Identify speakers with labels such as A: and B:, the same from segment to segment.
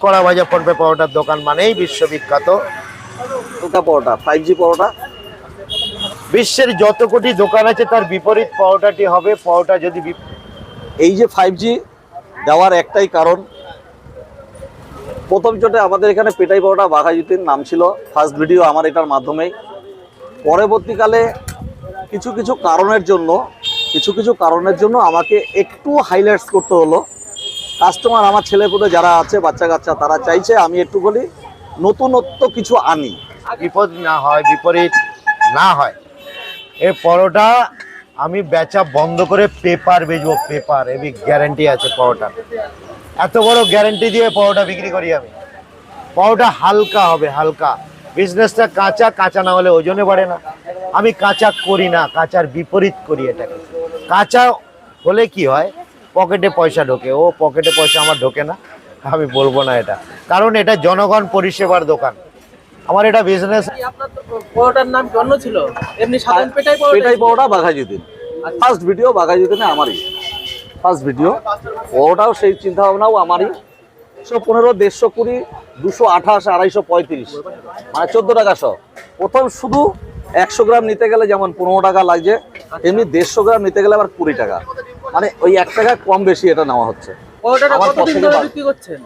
A: কড়া ভাজা পড়বে পরোটার দোকান মানেই বিশ্ববিখ্যাত
B: পরোটা 5G পরোটা।
A: বিশ্বের যত কোটি দোকান আছে তার বিপরীত পরোটাটি হবে। পরোটা যদি
B: এই যে 5G দেওয়ার একটাই কারণ, প্রথম চোটে আমাদের এখানে পেটাই পরোটা বাঘাযতীন নাম ছিল, ফার্স্ট ভিডিও আমার এটার মাধ্যমেই। পরবর্তীকালে কিছু কিছু কারণের জন্য আমাকে একটু হাইলাইটস করতে হলো। কাস্টমার আমার ছেলেপুলে যারা আছে, বাচ্চা কাচ্চা, তারা চাইছে আমি একটু বলি নতুনত্ব কিছু আনি,
A: বিপদ না হয়, বিপরীত না হয়। এই পরোটা আমি বেচা বন্ধ করে পেপার বেচবো, পেপার। এবি গ্যারান্টি আছে পরোটা, এত বড় গ্যারান্টি দিয়ে পরোটা বিক্রি করি আমি। পরোটা হালকা হবে, হালকা। বিজনেসটা কাঁচা, কাঁচা না হলে ওজনে বাড়ে না। আমি কাঁচা করি না, কাঁচার বিপরীত করি এটাকে। কাঁচা হলে কি হয়, পকেটে পয়সা ঢোকে। ও পকেটে পয়সা আমার ঢোকে না, আমি বলবো না এটা, কারণ এটা জনগণ পরিষেবার দোকান। আমার এটা বিজনেস।
C: আপনার পরোটার নাম কি অন্য ছিল? এমনি সাধারণ
B: পেটাই পরোটা বাঘাযতীন, ফার্স্ট ভিডিও বাঘাযতীনে আমারই ফার্স্ট ভিডিও। পরোটাও সেই চিন্তা ভাবনাও আমারই। 115, 120, 228, 235, মানে 14 টাকা শো। প্রথম শুধু 100 গ্রাম নিতে গেলে যেমন 15 টাকা লাগছে, তেমনি 150 গ্রাম নিতে গেলে আবার 20 টাকা, মানে ওই 1 টাকা কম বেশি এটা নেওয়া হচ্ছে।
C: পরোটাটা কতদিন ধরে বিক্রি করছেন?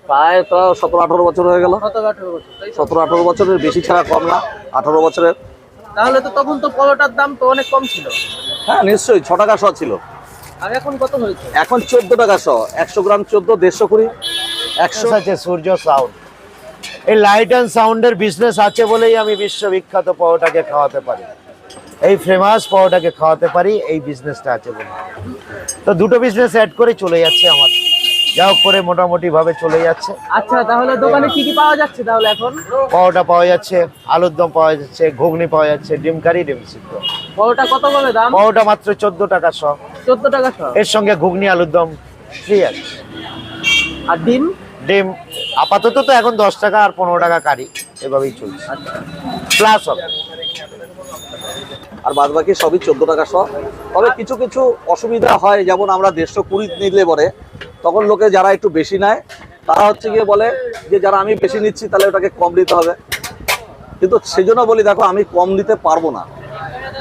B: প্রায় তো 17-18 বছর হয়ে গেল।
C: 17-18 বছর, তাই তো?
B: 17-18 বছরের বেশি ছাড়া কম না, 18 বছরের।
C: তাহলে তো তখন তো পরোটার দাম তো অনেক কম ছিল।
B: হ্যাঁ নিশ্চয়ই, 6 টাকা শো ছিল।
C: আর এখন কত হয়েছে?
B: এখন 14 টাকা শো। 100 গ্রাম 14, 120, 100
A: আছে সূর্য সাউন্ড। এই লাইট অ্যান্ড সাউন্ডের বিজনেস আছে বলেই আমি বিশ্ববিখ্যাত পরোটাকে খাওয়াতে পারি, এই ফেমাস পরোটাকে খাওয়াতে পারি, এই বিজনেসটা আছে বলে। তো দুটো বিজনেস অ্যাড করে চলে যাচ্ছে আমার, যা হোক করে মোটামুটি ভাবে চলে যাচ্ছে।
C: আচ্ছা, তাহলে দোকানে কি কি পাওয়া যাচ্ছে তাহলে এখন?
A: পরোটা পাওয়া যাচ্ছে, আলুর দম পাওয়া যাচ্ছে, ঘুগনি পাওয়া যাচ্ছে, ডিম কারি, ডিম সিদ্ধ।
C: পরোটা কত করে দাম?
A: পরোটা মাত্র 14 টাকা শো।
C: 14 টাকা শো।
A: এর সঙ্গে ঘুগনি আলুর দম ফ্রি আছে।
C: আর ডিম?
A: ডিম আপাতত তো এখন 10 টাকা আর 15 টাকা কারি, এভাবেই চলছে। প্লাস হবে,
B: আর বাদ বাকি সবই 14 টাকা শো। তবে কিছু কিছু অসুবিধা হয়, যেমন আমরা 120 নিলে পরে তখন লোকে যারা একটু বেশি নেয় তারা হচ্ছে গিয়ে বলে যে যারা আমি বেশি নিচ্ছি তাহলে ওটাকে কম দিতে হবে। কিন্তু সেই জন্য বলি দেখো আমি কম দিতে পারবো না।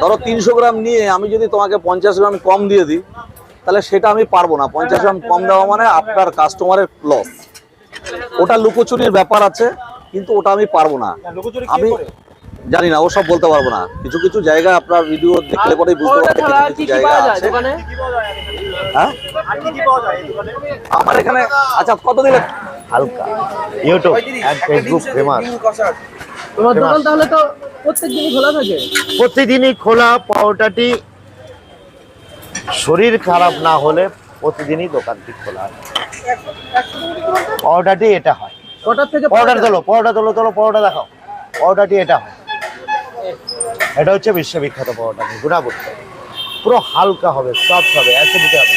B: ধরো 300 গ্রাম নিয়ে আমি যদি তোমাকে 50 গ্রাম কম দিয়ে দিই, তাহলে সেটা আমি পারবো না। 50 গ্রাম কম দেওয়া মানে আপনার কাস্টমারের লস। ওটা লুকোচুরির ব্যাপার আছে, কিন্তু ওটা আমি পারবো না। আমি জানি না, ওসব বলতে পারবো না। কিছু কিছু জায়গা আপনার ভিডিও দেখলে পরেই বুঝতে পারবেন কিছু কিছু জায়গা আছে। হ্যাঁ আমার এখানে। আচ্ছা কত দিলে?
A: হালকা ইউটিউব আর ফেসবুক ফেমাস।
C: তোমার দোকান তাহলে তো প্রত্যেকদিনই খোলা থাকে?
A: প্রতিদিনই খোলা। পরোটাটি শরীর খারাপ না হলে প্রতিদিনই দোকানটি খোলা হয়। পরোটাটি এটা হয়।
C: কটার থেকে?
A: পরোটা তোলো, পরোটা তোলো, তোলো পরোটা দেখাও। পরোটাটি এটা হয়। এটা হচ্ছে বিশ্ববিখ্যাত পরোটা, গুণাগুণ পুরো হালকা হবে, সফট হবে, অ্যাসিডিটি হবে।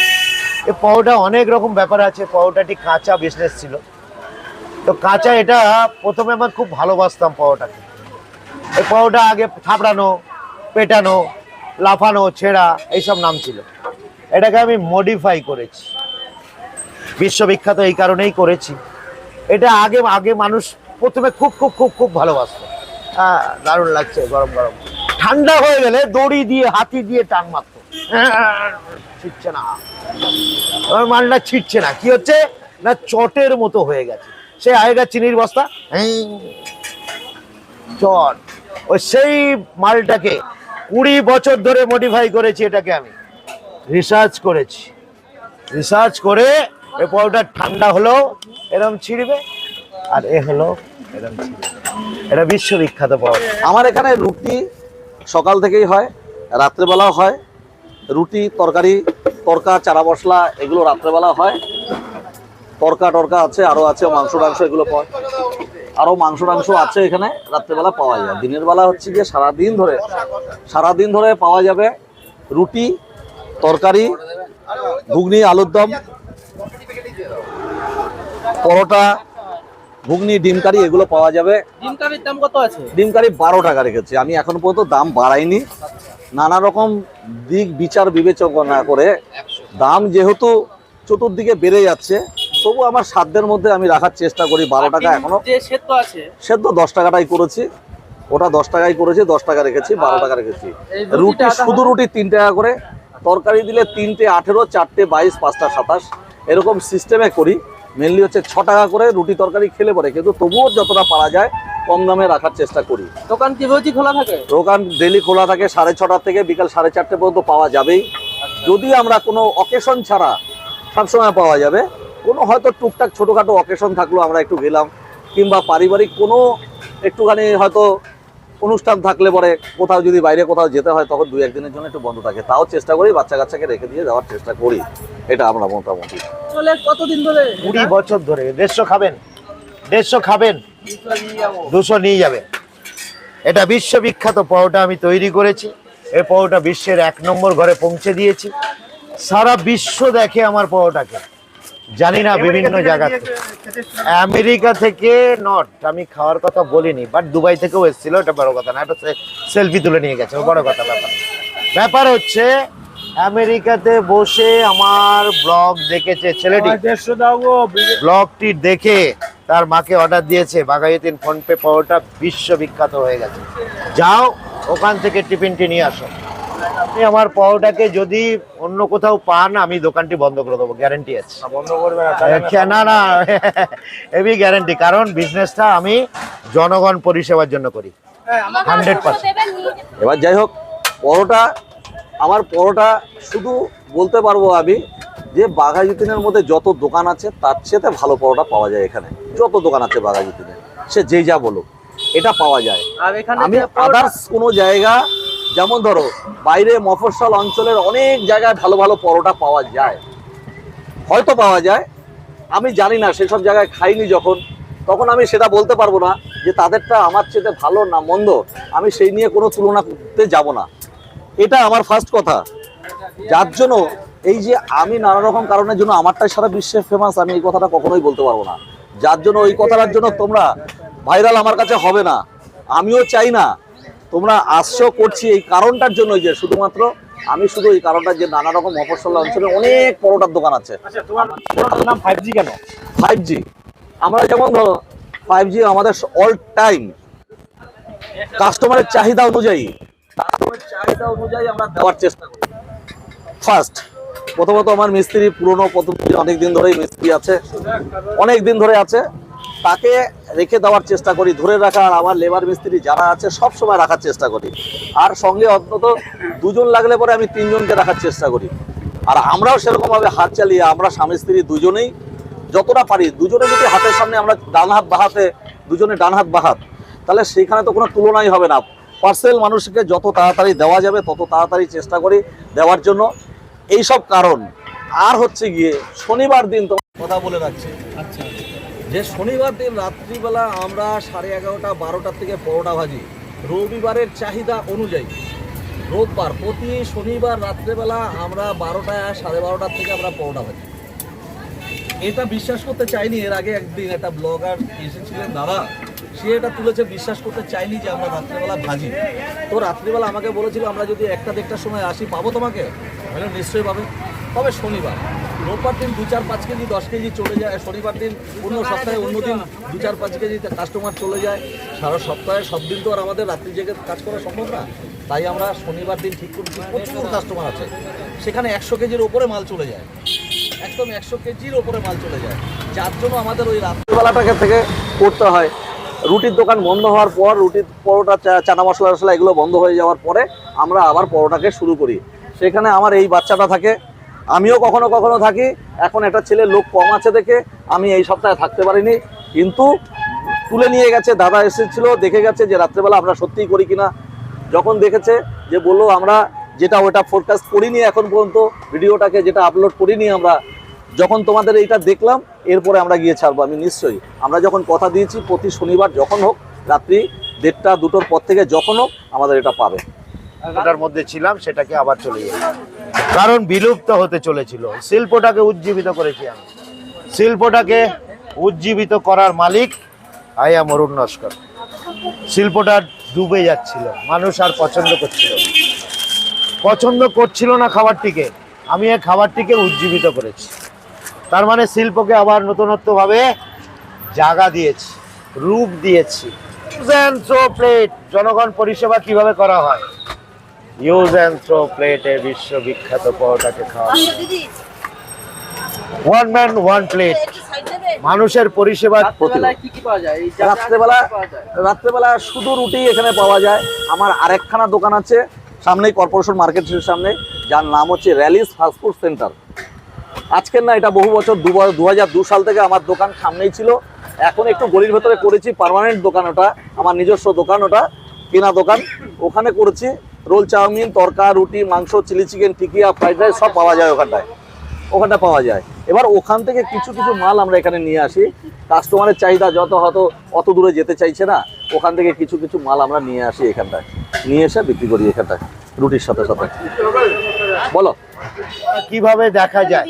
A: এই পরোটা অনেক রকম ব্যাপার আছে। পরোটাটি কাঁচা বিজনেস ছিল, তো কাঁচা এটা প্রথমে আমার খুব ভালোবাসতাম পরোটাকে। এই পরোটা আগে থাপড়ানো, পেটানো, লাফানো, ছেঁড়া এইসব নাম ছিল। এটাকে আমি মডিফাই করেছি, বিশ্ববিখ্যাত এই কারণেই করেছি। এটা আগে আগে মানুষ প্রথমে খুব খুব খুব খুব ভালোবাসত। হ্যাঁ দারুণ লাগছে, গরম গরম। ঠান্ডা হয়ে গেলে দড়ি দিয়ে, হাতি দিয়ে টান মারতো, ছিটছে না, মালটা ছিটছে না। কি হচ্ছে না, চটের মতো হয়ে গেছে। সে আগেকার চিনির বস্তা, চট। ওই সেই মালটাকে 20 বছর ধরে মডিফাই করেছি। এটাকে আমি রিসার্চ করেছি, রিসার্চ করে এই পরোটা ঠান্ডা হলো এরকম ছিঁড়বে, আর এ হলো এরকম ছিঁড়বে। এটা বিশ্ববিখ্যাত পরোটা।
B: আমার এখানে রুটি সকাল থেকেই হয়, রাত্রেবেলাও হয়। রুটি, তরকারি, তরকা, চারা মশলা এগুলো রাত্রেবেলা হয়। তরকা টরকা আছে, আরও আছে মাংস টাংস, এগুলো পাওয়া, আরও মাংস টাংস আছে এখানে রাত্রেবেলা পাওয়া যায়। দিনের বেলা হচ্ছে গিয়ে সারাদিন ধরে পাওয়া যাবে রুটি, তরকারি, ঘুগনি, আলুর দম, পরোটা, ঘুগনি, ডিম কারি এগুলো পাওয়া যাবে।
C: ডিম কারির দাম কত আছে?
B: ডিম কারি 12 টাকা রেখেছি আমি, এখন পর্যন্ত দাম বাড়াইনি। নানা রকম দিক বিচার বিবেচনা করে দাম যেহেতু চতুর্দিকে বেড়ে যাচ্ছে, তবু আমার সাধ্যের মধ্যে আমি রাখার চেষ্টা করি। 12 টাকা এখনো
C: যে সেদ্ধ আছে
B: সেদ্ধ 10 টাকাটাই করেছি, ওটা 10 টাকাই করেছি, 10 টাকা রেখেছি, 12 টাকা রেখেছি। রুটি শুধু রুটি 3 টাকা করে, তরকারি দিলে 3টে 18, 4টে 22, 5টা 27 এরকম সিস্টেমে করি। মেনলি হচ্ছে 6 টাকা করে রুটি তরকারি খেলে পরে, কিন্তু তবুও যতটা পারা যায় কম দামে রাখার চেষ্টা করি।
C: দোকান কি রোজই খোলা থাকে?
B: দোকান ডেলি খোলা থাকে, 6:30 থেকে বিকাল 4:30 পর্যন্ত পাওয়া যাবেই। যদি আমরা কোনো অকেশন ছাড়া সবসময় পাওয়া যাবে, কোনো হয়তো টুকটাক ছোটোখাটো অকেশন থাকলো আমরা একটু গেলাম, কিংবা পারিবারিক কোনো একটুখানি হয়তো অনুষ্ঠান থাকলে পরে কোথাও যদি বাইরে কোথাও যেতে হয়, তখন 2-1 দিনের জন্য একটু বন্ধ থাকে, তাও চেষ্টা করি বাচ্চা কাচ্চাকে রেখে দিয়ে যাওয়ার চেষ্টা করি। এটা আমরা মোটামুটি
C: চলে কতদিন ধরে?
A: 20 বছর ধরে। 150 খাবেন, 150 খাবেন, 200 নিয়ে যাবেন। এটা বিশ্ববিখ্যাত পরোটা আমি তৈরি করেছি। এই পরোটা বিশ্বের 1 নম্বর ঘরে পৌঁছে দিয়েছি। সারা বিশ্ব দেখে আমার পরোটাকে, জানি না বিভিন্ন জায়গা থেকে। আমেরিকা থেকে নট, আমি খাওয়ার কথা বলিনি, বাট দুবাই থেকেও এসেছিল, এটা বড় কথা না, এটা সেলফি তুলে নিয়ে গেছে, বড় কথা ব্যাপার না। ব্যাপার হচ্ছে আমেরিকাতে বসে আমার ব্লগ দেখেছে ছেলেটি, ব্লগটি দেখে তার মাকে অর্ডার দিয়েছে বাঘাযতীন ফোনপে পরোটা, বিশ্ববিখ্যাত হয়ে গেছে। যাও ওখান থেকে টিফিনটি নিয়ে আসো। আপনি আমার পরোটাকে যদি অন্য কোথাও পান, আমি দোকানটি বন্ধ করে দেবো, গ্যারান্টি আছে।
D: বন্ধ করবে
A: না না, হেভি গ্যারান্টি, কারণ বিজনেসটা আমি জনগণ পরিষেবার জন্য করি 100%।
B: এবার যাই হোক, পরোটা, আমার পরোটা শুধু বলতে পারবো আমি যে বাঘাযতীনের মধ্যে যত দোকান আছে তার চেয়ে ভালো পরোটা পাওয়া যায় এখানে। যত দোকান আছে বাঘাযতীনে, সে যেই যা বলুক, এটা পাওয়া যায়।
C: আর এখানে
B: আমি আদার্স কোনো জায়গা, যেমন ধরো বাইরে মফস্বল অঞ্চলের অনেক জায়গায় ভালো ভালো পরোটা পাওয়া যায়, হয়তো পাওয়া যায়, আমি জানি না, সেসব জায়গায় খাইনি যখন, তখন আমি সেটা বলতে পারবো না যে তাদেরটা আমার চেয়ে ভালো না মন্দ, আমি সেই নিয়ে কোনো তুলনা করতে যাব না। এটা আমার ফার্স্ট কথা। যার জন্য এই যে আমি নানা রকম কারণের জন্য আমারটাই সারা বিশ্বে ফেমাস, আমি এই কথাটা কখনোই বলতে পারবো না। যার জন্য ওই কথাটার জন্য তোমরা ভাইরাল আমার কাছে হবে না, আমিও চাই না। তোমরা আসছো করছি এই কারণটার জন্য, যে শুধুমাত্র আমি শুধু এই কারণটা যে নানা রকম মফস্বল অঞ্চলে অনেক পরোটার দোকান আছে।
D: আচ্ছা, তোমার পরোটার নাম 5G কেন?
B: 5G, আমরা যেমন ধরো 5G আমাদের অল টাইম কাস্টমারের চাহিদা অনুযায়ী আমরা দেওয়ার চেষ্টা করি। ফার্স্ট প্রথমত আমার মিস্ত্রি পুরনো পদ্ধতি, অনেক দিন ধরেই মিস্ত্রি আছে, অনেক দিন ধরে আছে, তাকে রেখে দেওয়ার চেষ্টা করি, ধরে রাখা। আর আমার লেবার মিস্ত্রি যারা আছে সব সময় রাখার চেষ্টা করি, আর সঙ্গে অন্তত 2 জন লাগলে পরে আমি 3 জনকে রাখার চেষ্টা করি। আর আমরাও সেরকমভাবে হাত চালিয়ে, আমরা স্বামী স্ত্রী দুজনেই যতটা পারি, দুজনে যদি হাতের সামনে আমরা ডান হাত বাহাতে, দুজনে ডান হাত বাহাত, তাহলে সেখানে তো কোনো তুলনাই হবে না। পার্সেল মানুষকে যত তাড়াতাড়ি দেওয়া যাবে তত তাড়াতাড়ি চেষ্টা করি দেওয়ার জন্য। এইসব কারণ। আর হচ্ছে গিয়ে শনিবার দিন তো কথা বলে রাখছি,
C: আচ্ছা,
B: যে শনিবার দিন রাত্রিবেলা আমরা 11:30, 12টার থেকে পরোটা ভাজি, রবিবারের চাহিদা অনুযায়ী। রোববার প্রতি শনিবার রাত্রেবেলা আমরা 12টা 12:30 থেকে আমরা পরোটা ভাজি। এটা বিশ্বাস করতে চাইনি, এর আগে একদিন একটা ব্লগার এসেছিলেন দাদা, সে এটা তুলেছে, বিশ্বাস করতে চাইনি যে আমরা রাত্রেবেলা ভাজি। তো রাত্রিবেলা আমাকে বলেছিল আমরা যদি 1টা-1:30টার সময় আসি পাবো তোমাকে, বললাম নিশ্চয়ই পাবে। তবে শনিবার, রোববার দিন 2-4-5 কেজি 10 কেজি চলে যায়, শনিবার দিন অন্য সপ্তাহে অন্য দিন 2-4-5 কেজি কাস্টমার চলে যায়। সারা সপ্তাহে সব দিন তো আর আমাদের রাত্রি জেগে কাজ করা সম্ভব না, তাই আমরা শনিবার দিন ঠিক করছি। প্রচুর কাস্টমার আছে, সেখানে 100 কেজির ওপরে মাল চলে যায়, একদম 100 কেজির ওপরে মাল চলে যায়, যার জন্য আমাদের ওই রাত্রিবেলাটাকে থেকে করতে হয়। রুটির দোকান বন্ধ হওয়ার পর, রুটির পরোটা চানা মশলা টশলা এগুলো বন্ধ হয়ে যাওয়ার পরে আমরা আবার পরোটাকে শুরু করি। সেখানে আমার এই বাচ্চাটা থাকে, আমিও কখনো কখনো থাকি। এখন একটা ছেলে লোক কম আছে দেখে আমি এই সপ্তাহে থাকতে পারিনি, কিন্তু তুলে নিয়ে গেছে, দাদা এসেছিল, দেখে গেছে যে রাত্রেবেলা আমরা সত্যিই করি কিনা। যখন দেখেছে যে বললো আমরা যেটা ওটা ফোরকাস্ট করিনি এখন পর্যন্ত, ভিডিওটাকে যেটা আপলোড করিনি আমরা, যখন তোমাদের এইটা দেখলাম এরপরে আমরা গিয়ে ছাড়বো। আমি নিশ্চয়ই, আমরা যখন কথা দিয়েছি প্রতি শনিবার যখন হোক রাত্রি 1:30-2টোর পর থেকে যখন হোক আমাদের এটা পাবে।
A: ওটার মধ্যে ছিলাম, সেটাকে আবার চলে যাই, কারণ বিলুপ্ত হতে চলেছিল। শিল্পটাকে উজ্জীবিত করেছি আমি, শিল্পটাকে উজ্জীবিত করার মালিক আই এম অরুণ নস্কর। শিল্পটা ডুবে যাচ্ছিল, মানুষ আর পছন্দ করছিল না খাবারটিকে, আমি এই খাবারটিকে উজ্জীবিত করেছি। তার মানে শিল্পকে আবার নতুনত্ব ভাবে জায়গা দিয়েছি, রূপ দিয়েছি। ইউজ অ্যান্ড থ্রো প্লেট, জনগণ পরিষেবা কিভাবে করা হয়। ইউজ অ্যান্ড থ্রো প্লেটে বিশ্ববিখ্যাত পরোটাকে খাওয়া। ওয়ান ম্যান ওয়ান প্লেট, মানুষের পরিষেবা।
C: রাত্রেবেলায় কি কি পাওয়া যায়? এই যা-
B: রাত্রেবেলা
C: কি পাওয়া যায়?
B: রাত্রেবেলা শুধু রুটি এখানে পাওয়া যায়। আমার আরেকখানা দোকান আছে সামনেই, কর্পোরেশন মার্কেটের সামনে, যার নাম হচ্ছে র্যালিস ফাস্টফুড সেন্টার। আজকের না, এটা বহু বছর 2002 সাল থেকে আমার দোকান সামনেই ছিল। এখন একটু গলির ভেতরে করেছি পার্মানেন্ট দোকান, ওটা আমার নিজস্ব দোকান, ওটা কেনা দোকান। ওখানে করেছি রোল, চাউমিন, তরকা, রুটি, মাংস, চিলি চিকেন, টিকিয়া, ফ্রাইড রাইস সব পাওয়া যায় ওখানটা পাওয়া যায়। এবার ওখান থেকে কিছু কিছু মাল আমরা এখানে নিয়ে আসি। কাস্টমারের চাহিদা যত হয়তো অত দূরে যেতে চাইছে না, ওখান থেকে কিছু কিছু মাল আমরা নিয়ে আসি এখানটায়, নিয়ে এসে বিক্রি করি এখানটায় রুটির সাথে সাথে। বলো
A: কিভাবে দেখা যায়,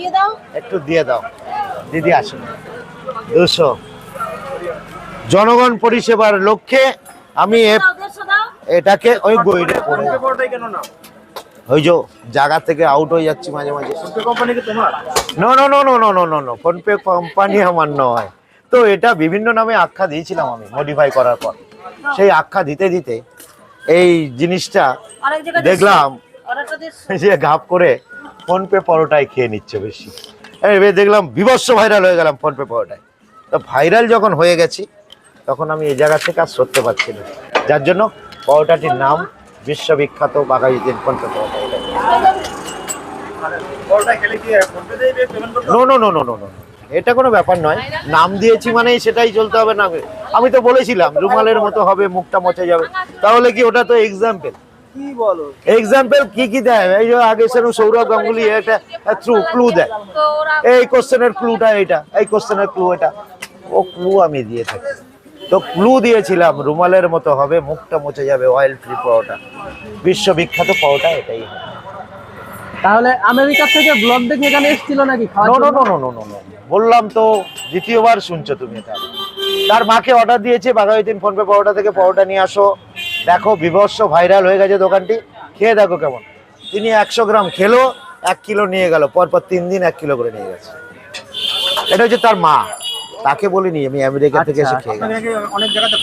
A: একটু দিয়ে দাও দিদি। আসুন, 200 জনগণ পরিষেবার লক্ষ্যে আমি এটাকে ওই বইটা করে
D: পরোটাই কেন না?
A: ওই যে জায়গা থেকে আউট হয়ে যাচ্ছি মাঝে মাঝে।
D: কোম্পানি কি তোমার?
A: No no no no no no no no, PhonePe company আমার নয়। তো এটা বিভিন্ন নামে আখ্যা দিয়েছিলাম আমি মডিফাই করার পর। সেই আখ্যা দিতে দিতে এই জিনিসটা দেখলাম যে ঘাপ করে ফোনপে পরোটায় খেয়ে নিচ্ছে বেশি। এবার দেখলাম বিভৎস ভাইরাল হয়ে গেলাম ফোনপে পরোটায়। তো ভাইরাল যখন হয়ে গেছি তখন আমি এই জায়গা থেকে আর সরতে পারছি না, যার জন্য পরোটাটির নাম বিশ্ববিখ্যাত বাঘাযতীন ফোনপে পরোটা।
D: পরোটা খেলে কি ফোনপে দিয়ে পেমেন্ট করতে
A: no no no no no no, এটা কোনো ব্যাপার নয়। নাম দিয়েছি মানেই সেটাই চলতে হবে না। আমি তো বলেছিলাম রুমালের মতো হবে, মুখটা মচে যাবে। তাহলে কি ওটা তো এক্সাম্পল।
D: কি বলো?
A: এক্সাম্পল কি দেয়? এই যে আগে সেরকম সৌরভ গাঙ্গুলি একটা ক্লু দেয়, এই কোশ্চেনের ক্লুটা এইটা, এই কোশ্চেনের ক্লু এটা। ও ক্লু আমি দিয়ে থাকি। তো ক্লু দিয়েছিলাম রুমালের মতো হবে, মুখটা মুছে যাবে, অয়েল ফ্রি পরোটা। বিশ্ববিখ্যাত পরোটা এটাই হবে।
C: তাহলে আমেরিকা থেকে ব্লগ দেখে এখানে এসেছিল নাকি খাওয়ার
A: নো নো
C: জন্য?
A: নো নো নো নো, বললাম তো দ্বিতীয়বার শুনছো তুমি এটা। তার মাকে অর্ডার দিয়েছে বাঘাযতীন ফোনপে পরোটা থেকে, পরোটা নিয়ে আসো। দেখো বিভৎস ভাইরাল হয়ে গেছে দোকানটি, খেয়ে দেখো কেমন। তিনি 100 গ্রাম খেলো, 1 কিলো নিয়ে গেল, পরপর 3 দিন 1 কিলো করে নিয়ে গেছে। এটা হচ্ছে তার মা, তাকে বলিনি আমি আমেরিকা থেকে এসে খেয়ে গেছি।
D: অনেক জায়গাতে